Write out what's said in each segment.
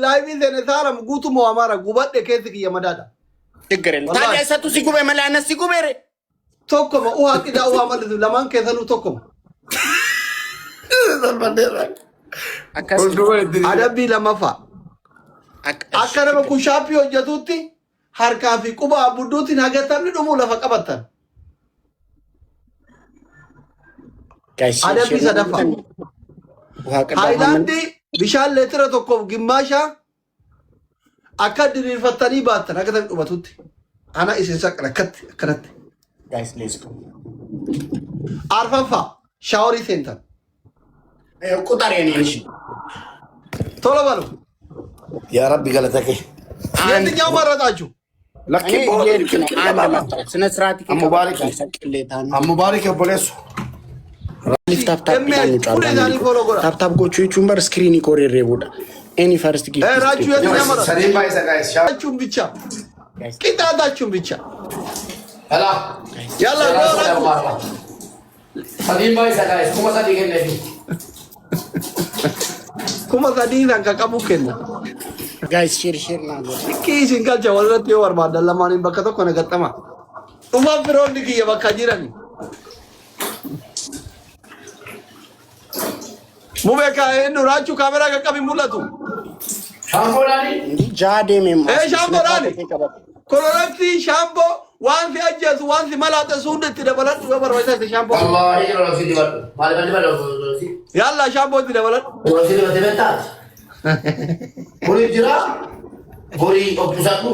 ላይቭ ዘነሳለም ጉቱሞ አማራ ጉባደ ከዚህ የመዳዳ ትግረን ታዲያ ሰጡ ሲጉበ መላነስ ሲጉበረ ቶኮሞ ውሃ ቅዳ ውሃ ማለት ለማን ከሰሉ ቶኮሞ አደቢ ለማፋ አከረበ ኩሻፒ ወጀቱቲ harkaa fi quba abudduutiin hagatamni dhumu lafa qabatan. Adabbii sadaffaa. Haayilaandii bishaan leetira tokkoof gimmaashaa akka diriirfattanii baattan akka ta'e dhumatutti. Ana isin saqqan akkatti akkanatti. Arfaffaa shaaworii seentan. Quxareen tola balu. Yaa Rabbi galata kee. የትኛው መረጣችሁ? ለኪ ስነ ስርዓት ሙባሪክ ቦሌሱ ታፕታፕ ጎቹ ዩቲዩበር ስክሪን ይቆሬሬ ቦዳ ኤኒ ፈርስት ጊፍት ራችሁ የትኛው መረጣችሁ? ብቻ ቂጣታችሁን ብቻ ሄላ ያላ ሰዲም ባይ ሰጋይስ ኩማ ሰዲን አንካካቡከና guys share na go kisin galcha walrat yo warma dallamanin bakka tokko nagatama uma firondi kiya bakka jirani mubeka enu rachu kamera ka kabi mulatu shambolani jade mem shambolani kolorati shambo wanzi ajaz wanzi malata sundati dabalat gobar wayta shambo wallahi rosi dibat mali rosi yalla shambo dabalat rosi dibat Gori jira, gori opusatu.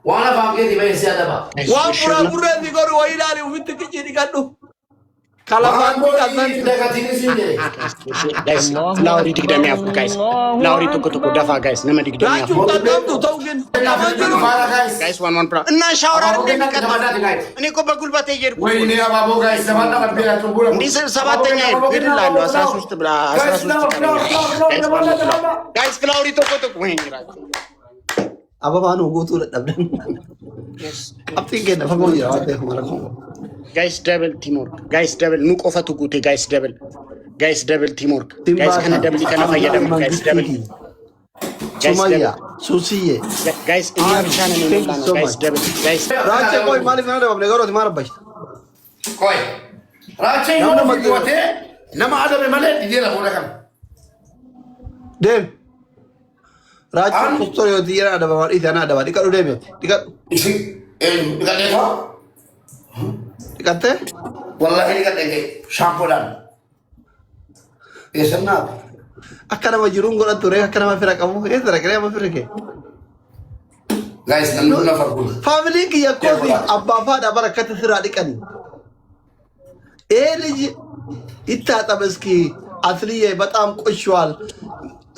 Wana bangke di bawah siapa ba? Wan pura di gori wajidari ufit kecil dikadu. Kalau bangku kangen dekat ini sini. Guys, Lauri dikdami aku guys. Lauri toko dafa guys. Nama dikdami aku. Raju tanam tu tahu kan? Guys one pro. Nah shower ada dekat. Ini kau bagul batejer. Wah ini apa bu guys? Sebentar kan biar aku bulan. Ini sahabatnya. Biar lalu asal suster belah. Guys, Lauri toko wah ini Raju. Apa manu gua tuh dabdan. Apa tinggal apa mau ya? Ada yang malah kau. Guys double teamwork. Guys double nuk ofatu gute guys double. Guys double teamwork. Guys kana double kana fayyadam guys double. Sumaya, Susiye. Guys ini bisa nih guys double. Guys. Raja koi mali mana bapne garo dimana bash. Koi. Raja ini nama mati. Nama ada memang di dia lah orang. Dem. Raja kustor yo dia ada bawa itu ada bawa. Dikat udah dem. Dikat. Dikat apa? Dikate? Wallahi dikat ini shampulan. Esena. Akana majurung gola ture akana mafira kamu. Tera kira mafira ke. Guys, nanti na farkul. Family ki ya kofi abba fada barakat sira dikan. Eliji itta tabaski asliye በጣም ቆሽዋል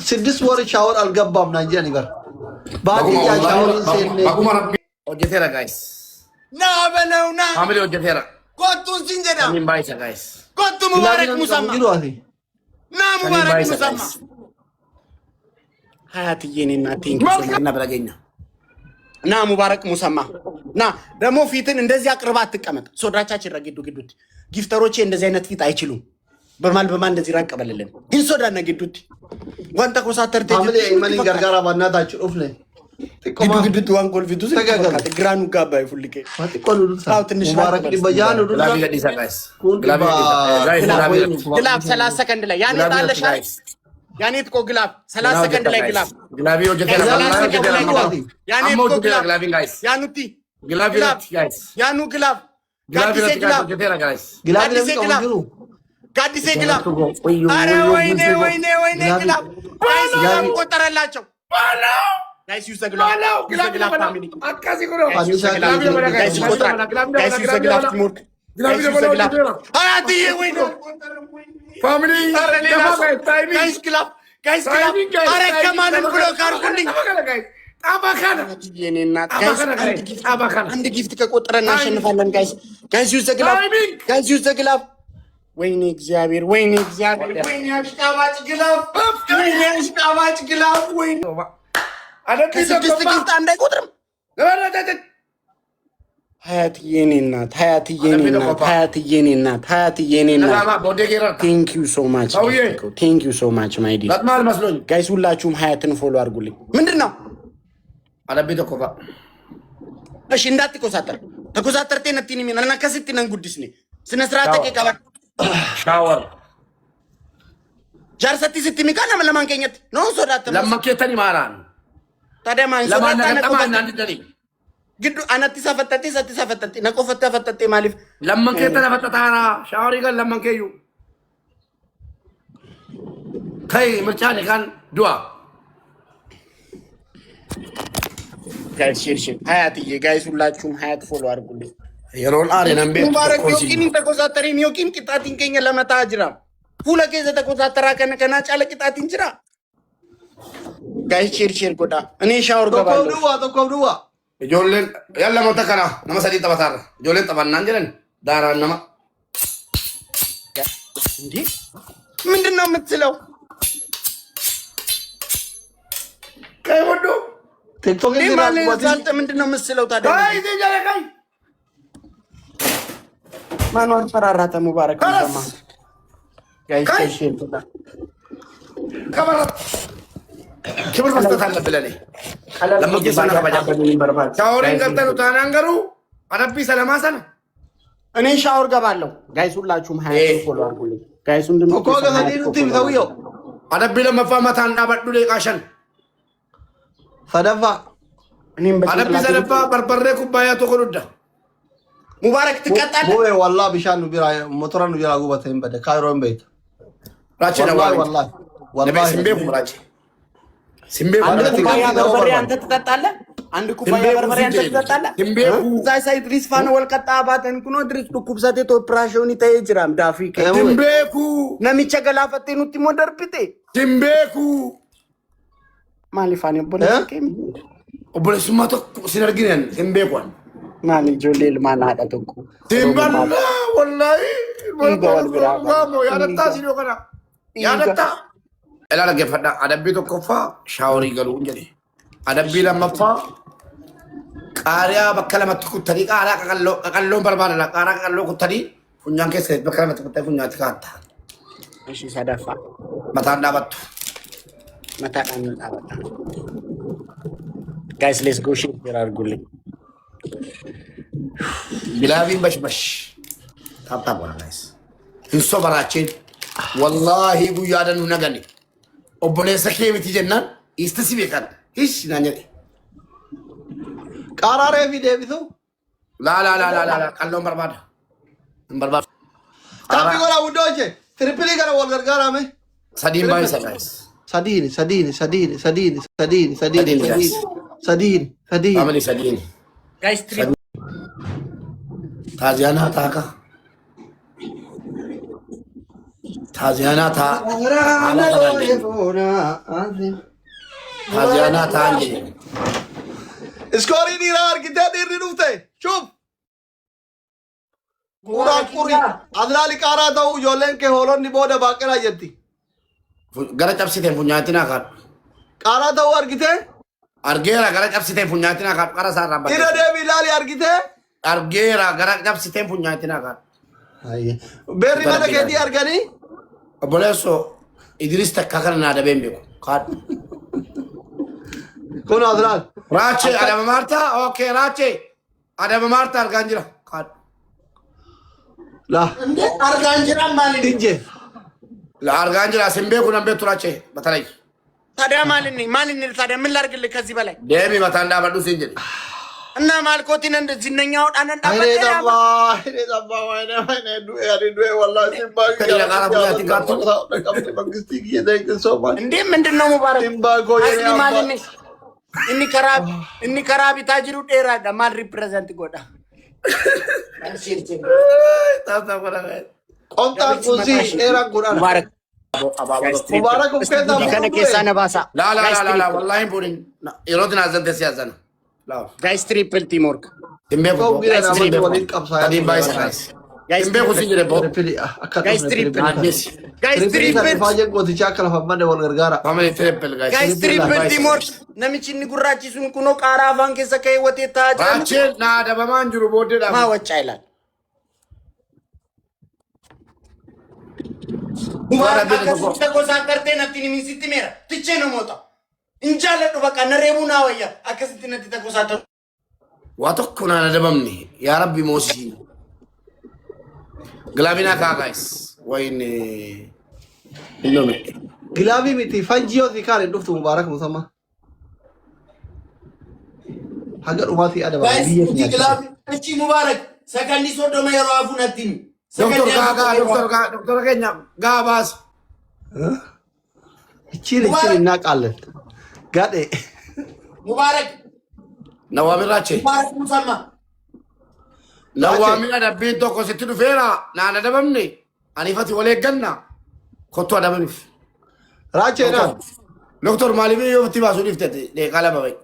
6 ወር ሻወር አልገባም ናንጀኒ ጋር ባዲ ያ ሻወር ሲል Aku marah. Ojetera guys. Na belawna. Family ojetera. Kotun sinjeda. Amin baisa guys. Kotu mubarak musamma. Na mubarak musamma. Hayati yeni think Mana belagenya. Na mubarak musamma. Na ደግሞ ፊትን እንደዚህ አቅርባ አትቀመጥ። ሶዳቻችን ረግዱ ግዱት ጊፍተሮቼ እንደዚህ አይነት ፊት አይችሉም። በማል እንደዚህ ራቅ በለልን ግን ሶዳና ግዱት ወንተ ኮሳተርቴ ፋሚሊ ማኒ ጋርጋራ ባናታችሁ ኡፍለ ግዱት ዋን ጎል ፊቱ ተጋጋተ ግራኑ ጋባ ይፉልከ ማጥቆሉ ታው ትንሽ ሙባረክ ዲባያኑ Glavi gak bisa guys. ግላብ 30 ሰከንድ ላይ ያኔ ጣለሽ ያኔ ትቆ ግላብ 30 ሰከንድ ላይ ግላብ Glavi ojetera. ያኔ Amo ትቆ ግላብ Glavi guys. ያኑቲ Glavi guys. ያኑ ግላብ Glavi ጋዲሴ ግላብ ojetera guys. ግላብ ለምቀው ጋዲሴ ግላብ አረ ወይኔ ግላብ ግላብ ቆጠረላቸው ጋይስ ዩዝ ግላብ ግላብ ፋሚሊ Akasi kuro. ጋይስ ቆጠራ ጋይስ ዩዝ ግላብ ቲሞርክ ጋይስ ዩዝ ግላብ አያቲ ወይኔ Family. ጋይስ ግላብ አረ ከማንን ብሎ ካርኩልኝ Abakan. የኔ እናት ጋይስ አንድ ጊፍት ከቆጠረ እናሸንፋለን ጋይስ ጋይስ ዩዝ ግላብ ጋይስ ዩዝ ግላብ ወይኔ እግዚአብሔር ወይኔ አሽቃባጭ ግላብ ወይኔ ከስድስት ጊፍት አንድ አይቆጥርም ሀያት የኔ እናት ሀያት የኔ እናት ሀያት የኔ እናት ሀያት የኔ እናት ቴንክ ዩ ሶ ማች ቴንክ ዩ ሶ ማች ማይ ዲ ጋይስ ሁላችሁም ሀያትን ፎሎ አድርጉልኝ። ምንድን ነው አለቤ ተቆባ እሺ እንዳትኮሳተር ተኮሳተርቴ ነቲኒ ሚና እና ከስቲ ነን ጉዲስኒ ስነ ስርዓት ተቀቀባ ሻወር ጃርሰቲ ስቲ ሚካና ለማንከኘት ነው ሶዳት ለማንከተኒ ማራን ታዲያ ማን ሶዳት ለማንከተኒ አንድ ደሪ ግዱ አናቲ ሰፈተቲ ሰቲ ሰፈተቲ ነቆፈተ ፈተቲ ማሊፍ ለማንከተና ፈተታራ ሻወሪ ጋር ለማንከዩ ከይ ምርጫን ካን ዱአ ጋይስ ሼር ሀያትዬ ጋይስ ሁላችሁም ሀያት ፎሎ አድርጉልኝ። የሮን አሬናም ቤት ሙባረክ ዮቂን ተቆዛተሪ ዮቂን ቅጣቲን ከኛ ለመታ አጅራ ሁለ ከዘ ተቆዛተራ ከና ጫለ ቅጣቲን ጅራ ጋይስ ሼር ጎዳ እኔ ሻወር ገባለሁ ተቆብዱዋ ጆለን ያለ መተከና ነመሰዲ ተባታር ጆለን ተባና እንጀለን ዳራ ነማ እንዴ ምንድነው የምትለው? ከይ ወዶ ቲክቶክ አንተ ምንድነው የምትለው ታዲያ? አይ ዘጀለ ከይ ማኗን ፈራራተ ሙባረክ ሰማ ጋይስ ሼር ጎዳ ከበራ ክብር መስጠት አለብህ ለኔ ለምንገሰና ባጃ ሻወርን ቀጠሉ ታናንገሩ አረቢ ሰላማሰና እኔ ሻወር ገባለሁ። ጋይስ ሁላችሁም ሀያት ፎሎ አድርጉልኝ። ጋይስ እንደምን እኮ ገሰዲኑ ቲም ሰውየው አረቢ ለመፋማታ እንዳበዱ ለቃሸን ሰደፋ እኔም አረቢ ሰደፋ በርበሬ ኩባያ ተቆሉዳ ሙባረክ ትቀጣለህ ወይ ወላ ቢሻኑ ቢራ ሞተራኑ ቢራ ጉባተን በደ ካይሮን ቤት ራቼ ነው ወላሂ ወላሂ ሲምቤ ኩራቼ ሲምቤ አንድ ኩባያ በርበሬ አንተ ትጠጣለህ? አንድ ኩባያ በርበሬ አንተ ትጠጣለህ? ሲምቤ ዛይ ሳይ ድሪስ ፋነ ወልቀጣ ባተን ኩኖ ድሪስ ዱኩብሰቴ ቶ ኦፕሬሽን ይተይጅራም ዳፊ ሲምቤ ኩ ነሚቸ ገላፈቴ ኑቲ ሞደርፒቴ ሲምቤ ኩ ማሊፋኔ ቦለስከም ኦቦለስማ ቶ ሲነርጊነን ሲምቤ ኳን ማሊ ጆሌል ማና አዳተኩ ሲምባላ ወላሂ ወልቦ ያደታ ሲዶ ከና ያደታ እላለ ገፈዳ አደቢ ተኮፋ ሻወሪ ገሉ እንጀ አደቢ ለመፋ ቃሪያ በከለመት ኩተዲ ቃሪያ ቀቀሎን በርባላ ቃሪያ ቀቀሎ ኩተዲ ፉኛን ከሰ በከለመት ኩተዲ ፉኛ ተካታ እሺ ሰደፋ መታንዳ በቱ መታንዳ በቱ ጋይስ ሌትስ ጎ ሼር አድርጉልኝ። ቢላቢን በሽበሽ ታብታ ቦላ ጋይስ እንሶ በራችን ወላሂ ጉያደኑ ነገኒ ኦቦሌሰ ከሚት ጀናን ኢስተሲ ቤካን እሺ ናኘ ቃራሬ ቪዲዮ ላ ቀሎን በርባዳ ታቢ ጎላ ውዶቼ ትሪፕሊ ጋር ወልገርጋራሜ ሰዲን ባይ ሰጋይስ ሰዲን አመሊ ሰዲን ጋይስ ትሪ ታዚያና ታካ ታዚያና ታ ታዚያና ታ እንጂ ስኮሪ ዲራ አርጊታ ዲሪ ዱፍቴ ሹፍ ቁሪ አድላሊ ቃራ ተው ጆሌን ከሆሎን ቦደ ባቀራ ጀቲ ገረ ጨብሲቴ ፉኛቲና ካር ቃራ ተው አርጊቴ አርጌራ ገረ ጨብሲቴ ፉኛቲና ካር ቀራ ሳራባ ኢረ ደቢ ላሊ አርጊቴ አርጌራ ገረ ጨብሲቴ ፉኛቲና ካር አይ ቤሪ ማለ ከዲ አርጋኒ ቦሌሶ ኢድሪስ ተካከልና ደበም ቢቆ ካር ኮን አድላል ራቼ አደም ማርታ ኦኬ ራቼ አደም ማርታ አርጋንጅራ ካር ላ እንዴ አርጋንጅራ ማለት እንጂ ለአርጋንጅራ ሲምቤ ኩነም ቤቱ ራቼ በተለይ ታዲያ ማንን ታዲያ ምን ላድርግልህ ከዚህ በላይ ደሚ መታንዳ በዱ ሲንጀ እና ማልኮቲን እንደ ዝነኛው ዳን እንዳ አይኔ ደባ ወይኔ ዱ ያሪ ዱ ወላሂ ሲምባ ከዲላ ጋራ ቡያቲ ጋቱ መንግስት ይየደግ ሶማ እንዴ ምንድነው ሙባረክ ሲምባ ጎየኔ ማልን inni karaa bitaa jiru dheeraadha maal ripireezenti godha ቆንጣን ኩዚ ኤራ ጉዳና ሙባረክ ሙባረክ ከዛ kana keessa na baasa ላ ወላሂ ቡሪን የሮትን አዘንተ ሲያዘና ላ ጋይስ ትሪፕል ቲም ወርክ ሲምቤ ሰው ቢራ ኩ ወዲን ቀብሳ ታዲን ባይስ Guys, Imbe kusi jire bo. Guys, triple. Guys, triple. Faaje gootichaa akka lafa madde wal gargaara. Family triple guys. Guys, triple Timor. Namichi inni gurraachi sun kunoo qaaraa afaan keessa ka'ee watee taa'aa jira. Raacheen na adabamaan jiru booddeedha. Maa waccaa ilaal. Mubarak akkasitti gosaan gartee natti ni minsitti meera. Tichee namoota. Injaaladhu bakka na reebuu naa wayya. Akkasitti natti tagosaa ta'u. Waa tokko naan adabamne yaa rabbi moosii. Gilaabina kaa guys. Wayne. Innome. Gilaabii miti fanjiyoo kaan hin dhuftu Mubaarak Musammaa. Haga dhumaatii adaba. Guys, gilaabii Mubaarak saganni soddoma yeroo hafu natti himi. Doktor keenya gaa baas. Ichiin innaqaallen. Gadhe. Mubaarak. Nawaamin raachee. Mubaarak Musammaa. Nawaamin adabbiin tokko sitti dhufeera naan adabamne aniifati wal eegganna kottu adabaniif. Raacheedhaan. Doktor maaliif yoo itti baasuu dhiftete deeqaa lama ba'i.